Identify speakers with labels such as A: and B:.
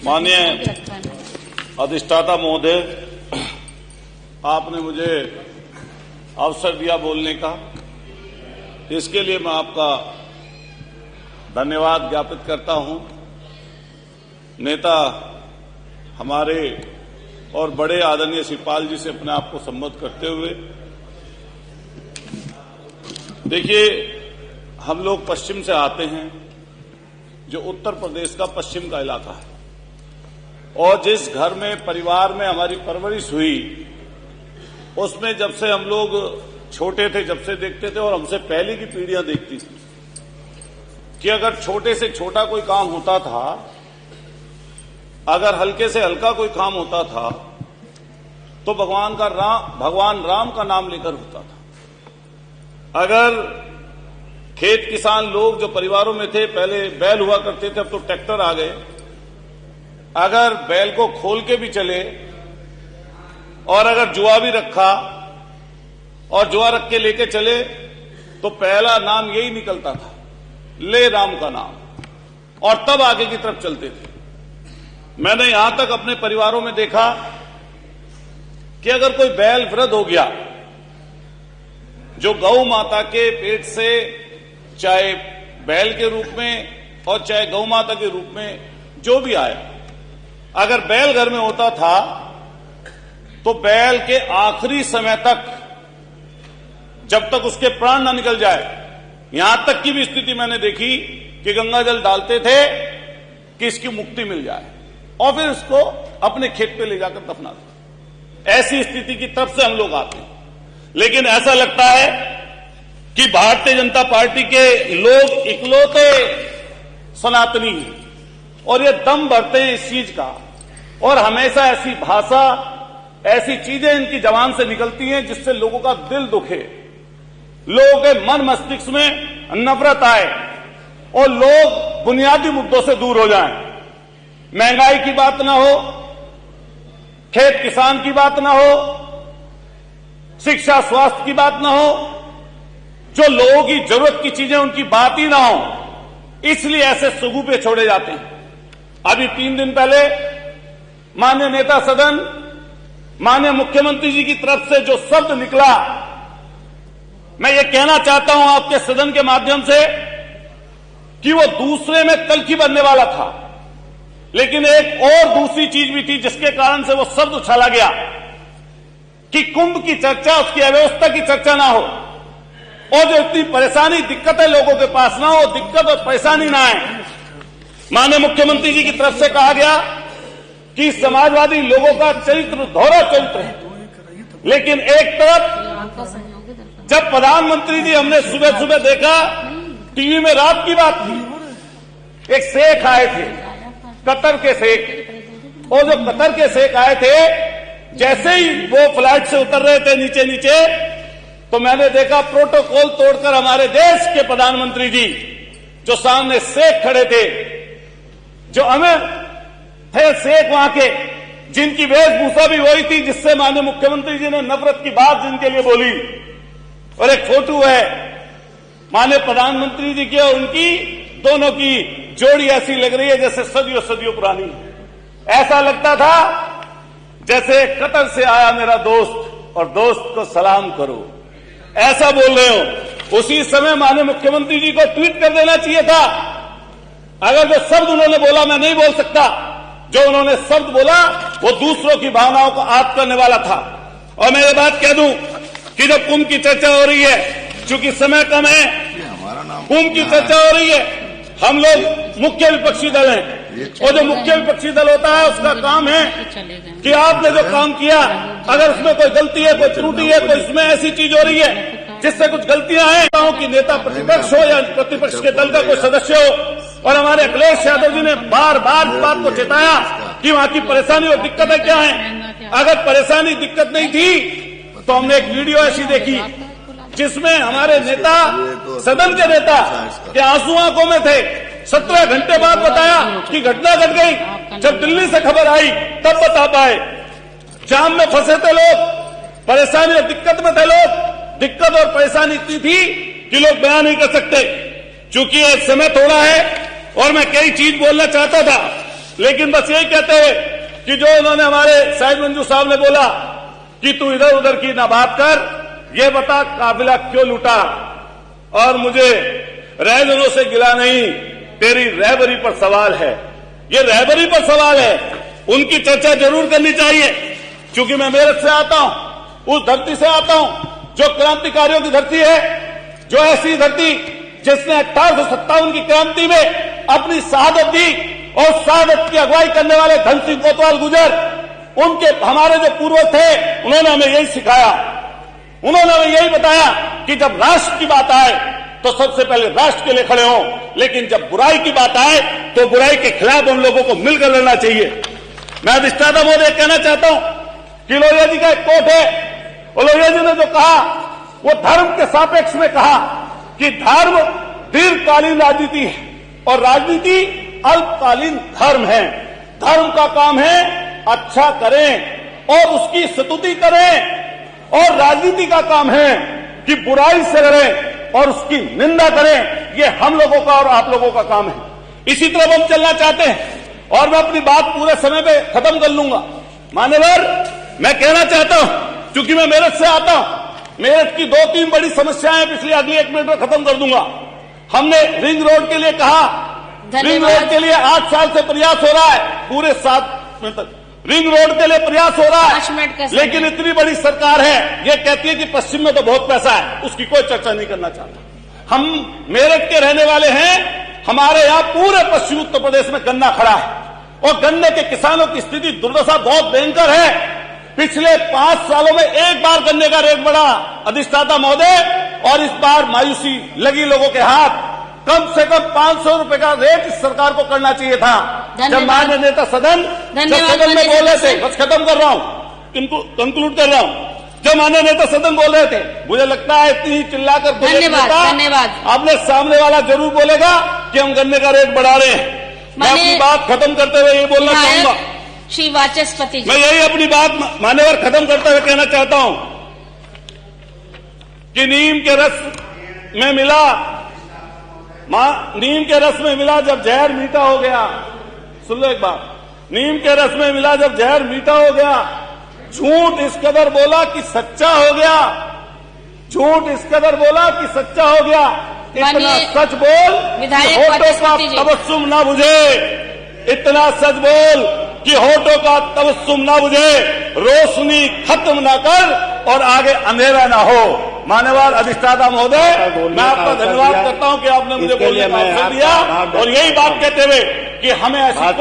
A: माननीय अधिष्ठाता महोदय, आपने मुझे अवसर दिया बोलने का, इसके लिए मैं आपका धन्यवाद ज्ञापित करता हूं। नेता हमारे और बड़े आदरणीय शिवपाल जी से अपने आप को संबोधित करते हुए, देखिए हम लोग पश्चिम से आते हैं, जो उत्तर प्रदेश का पश्चिम का इलाका है, और जिस घर में परिवार में हमारी परवरिश हुई, उसमें जब से हम लोग छोटे थे, जब से देखते थे और हमसे पहले की पीढ़ियां देखती थी कि अगर छोटे से छोटा कोई काम होता था, अगर हल्के से हल्का कोई काम होता था, तो भगवान राम का नाम लेकर होता था। अगर खेत किसान लोग जो परिवारों में थे, पहले बैल हुआ करते थे, अब तो ट्रैक्टर आ गए, अगर बैल को खोल के भी चले और अगर जुआ भी रखा और जुआ रख के लेके चले, तो पहला नाम यही निकलता था, ले राम का नाम, और तब आगे की तरफ चलते थे। मैंने यहां तक अपने परिवारों में देखा कि अगर कोई बैल वृद्ध हो गया, जो गौ माता के पेट से चाहे बैल के रूप में और चाहे गौ माता के रूप में जो भी आए, अगर बैल घर में होता था तो बैल के आखिरी समय तक, जब तक उसके प्राण न निकल जाए, यहां तक की भी स्थिति मैंने देखी कि गंगा जल डालते थे कि इसकी मुक्ति मिल जाए और फिर उसको अपने खेत पे ले जाकर दफना दो। ऐसी स्थिति की तरफ से हम लोग आते हैं। लेकिन ऐसा लगता है कि भारतीय जनता पार्टी के लोग इकलौते सनातनी हैं और ये दम भरते हैं इस चीज का, और हमेशा ऐसी भाषा, ऐसी चीजें इनकी जबान से निकलती हैं जिससे लोगों का दिल दुखे, लोगों के मन मस्तिष्क में नफरत आए और लोग बुनियादी मुद्दों से दूर हो जाएं। महंगाई की बात ना हो, खेत किसान की बात ना हो, शिक्षा स्वास्थ्य की बात ना हो, जो लोगों की जरूरत की चीजें उनकी बात ही ना हो, इसलिए ऐसे सुगुफे छोड़े जाते हैं। अभी 3 दिन पहले माननीय नेता सदन, माननीय मुख्यमंत्री जी की तरफ से जो शब्द निकला, मैं ये कहना चाहता हूं आपके सदन के माध्यम से कि वो दूसरे में तलखी बनने वाला था, लेकिन एक और दूसरी चीज भी थी जिसके कारण से वो शब्द उछाला गया कि कुंभ की चर्चा, उसकी अव्यवस्था की चर्चा ना हो, और जो इतनी परेशानी दिक्कतें लोगों के पास ना हो, दिक्कत और परेशानी ना आए। माननीय मुख्यमंत्री जी की तरफ से कहा गया कि समाजवादी लोगों का चरित्र दोहरा चरित्र है, लेकिन एक तरफ जब प्रधानमंत्री जी, हमने सुबह सुबह देखा टीवी में, रात की बात थी, एक शेख आए थे, कतर के शेख, और जो कतर के शेख आए थे, जैसे ही वो फ्लाइट से उतर रहे थे नीचे नीचे, तो मैंने देखा प्रोटोकॉल तोड़कर हमारे देश के प्रधानमंत्री जी, जो सामने शेख खड़े थे, जो अमीर थे शेख वहां के, जिनकी वेशभूषा भी वही थी जिससे माननीय मुख्यमंत्री जी ने नफरत की बात जिनके लिए बोली, और एक फोटो है माननीय प्रधानमंत्री जी की और उनकी, दोनों की जोड़ी ऐसी लग रही है जैसे सदियों सदियों पुरानी। ऐसा लगता था जैसे कतर से आया मेरा दोस्त और दोस्त को सलाम करो, ऐसा बोल रहे हो। उसी समय माननीय मुख्यमंत्री जी को ट्वीट कर देना चाहिए था। अगर जो शब्द उन्होंने बोला मैं नहीं बोल सकता, जो उन्होंने शब्द बोला वो दूसरों की भावनाओं को आहत करने वाला था। और मैं ये बात कह दूं कि जब कुंभ की चर्चा हो रही है, चूंकि समय कम है, कुंभ की चर्चा हो रही है, हम लोग मुख्य विपक्षी दल हैं, और जो मुख्य विपक्षी दल होता है उसका काम है कि आपने जो काम किया, अगर उसमें कोई गलती है, कोई त्रुटि है, कोई इसमें ऐसी चीज हो रही है जिससे कुछ गलतियां हैं, कि नेता प्रतिपक्ष हो या प्रतिपक्ष के दल का कोई सदस्य हो, और हमारे अखिलेश यादव जी ने बार बार इस बात को चेताया कि वहां की परेशानी और दिक्कतें क्या हैं। अगर परेशानी दिक्कत नहीं थी तो हमने एक वीडियो ऐसी देखी जिसमें हमारे नेता, सदन के नेता के आंसू आंखों में थे। 17 घंटे बाद बताया कि घटना घट गई, जब दिल्ली से खबर आई तब बता पाए। जाम में फंसे थे लोग, परेशानी और दिक्कत में थे लोग, दिक्कत और परेशानी इतनी थी कि लोग बयान नहीं कर सकते। चूंकि एक समय थोड़ा है और मैं कई चीज बोलना चाहता था, लेकिन बस यही कहते हैं कि जो उन्होंने हमारे साहिब मंजू साहब ने बोला कि तू इधर उधर की ना बात कर, ये बता काफिला क्यों लूटा। और मुझे रहजनों से गिला नहीं, तेरी रहबरी पर सवाल है। ये रहबरी पर सवाल है, उनकी चर्चा जरूर करनी चाहिए, क्योंकि मैं मेरठ से आता हूं, उस धरती से आता हूं जो क्रांतिकारियों की धरती है, जो ऐसी धरती जिसने 1857 की क्रांति में अपनी शहादत दी और शहादत की अगुवाई करने वाले धन सिंह कोतवाल गुजर, उनके हमारे जो पूर्वज थे, उन्होंने हमें यही सिखाया, उन्होंने हमें यही बताया कि जब राष्ट्र की बात आए तो सबसे पहले राष्ट्र के लिए खड़े हों, लेकिन जब बुराई की बात आए तो बुराई के खिलाफ हम लोगों को मिलकर लड़ना चाहिए। मैं अधिष्ठाता महोदय कहना चाहता हूं कि लोहिया जी का एक कोट है, और लोहिया जी ने जो कहा वो धर्म के सापेक्ष में कहा कि धर्म दीर्घकालीन राजनीति है और राजनीति अल्पकालीन धर्म है। धर्म का काम है अच्छा करें और उसकी स्तुति करें, और राजनीति का काम है कि बुराई से लड़ें और उसकी निंदा करें। ये हम लोगों का और आप लोगों का काम है। इसी तरफ हम चलना चाहते हैं, और मैं अपनी बात पूरे समय पे खत्म कर लूंगा। मान्यवर, मैं कहना चाहता हूं, क्योंकि मैं मेरठ से आता हूं, मेरठ की 2-3 बड़ी समस्याएं पिछले अगले 1 मिनट में खत्म कर दूंगा। हमने रिंग रोड के लिए कहा, रिंग रोड के लिए 8 साल से प्रयास हो रहा है, पूरे 7 मिनट तक रिंग रोड के लिए प्रयास हो रहा है, लेकिन इतनी बड़ी सरकार है, ये कहती है कि पश्चिम में तो बहुत पैसा है, उसकी कोई चर्चा नहीं करना चाहता। हम मेरठ के रहने वाले हैं, हमारे यहां पूरे पश्चिमी उत्तर प्रदेश में गन्ना खड़ा है, और गन्ने के किसानों की स्थिति दुर्दशा बहुत भयंकर है। पिछले 5 सालों में एक बार गन्ने का रेट बढ़ा अधिष्ठाता महोदय, और इस बार मायूसी लगी लोगों के हाथ। कम से कम 500 रुपए का रेट इस सरकार को करना चाहिए था। जब माननीय नेता सदन में बोल रहे थे, बस खत्म कर रहा हूं, कंक्लूड कर रहा हूं, जब माननीय नेता सदन बोल रहे थे, मुझे लगता है इतनी ही चिल्लाकर धन्यवाद आपने सामने वाला जरूर बोलेगा कि हम गन्ने का रेट बढ़ा रहे हैं। मैं अपनी बात खत्म करते हुए ये बोलना चाहूंगा,
B: श्री वाचस्पति जी,
A: मैं यही अपनी बात मान्यवर खत्म करते हुए कहना चाहता हूं कि नीम के रस में मिला जब जहर मीठा हो गया। सुन लो एक बात, नीम के रस में मिला जब जहर मीठा हो गया, झूठ इस कदर बोला कि सच्चा हो गया, झूठ इस कदर बोला कि सच्चा हो गया। इतना सच बोल कि होठों का तबस्सुम ना बुझे, इतना सच बोल कि होठों का तबस्सुम ना बुझे, रोशनी खत्म ना कर और आगे अंधेरा ना हो। मान्यवर अधिष्ठाता महोदय, मैं आपका धन्यवाद करता हूं कि आपने मुझे बोलने का अवसर दिया, और यही बात कहते हुए कि हमें ऐसी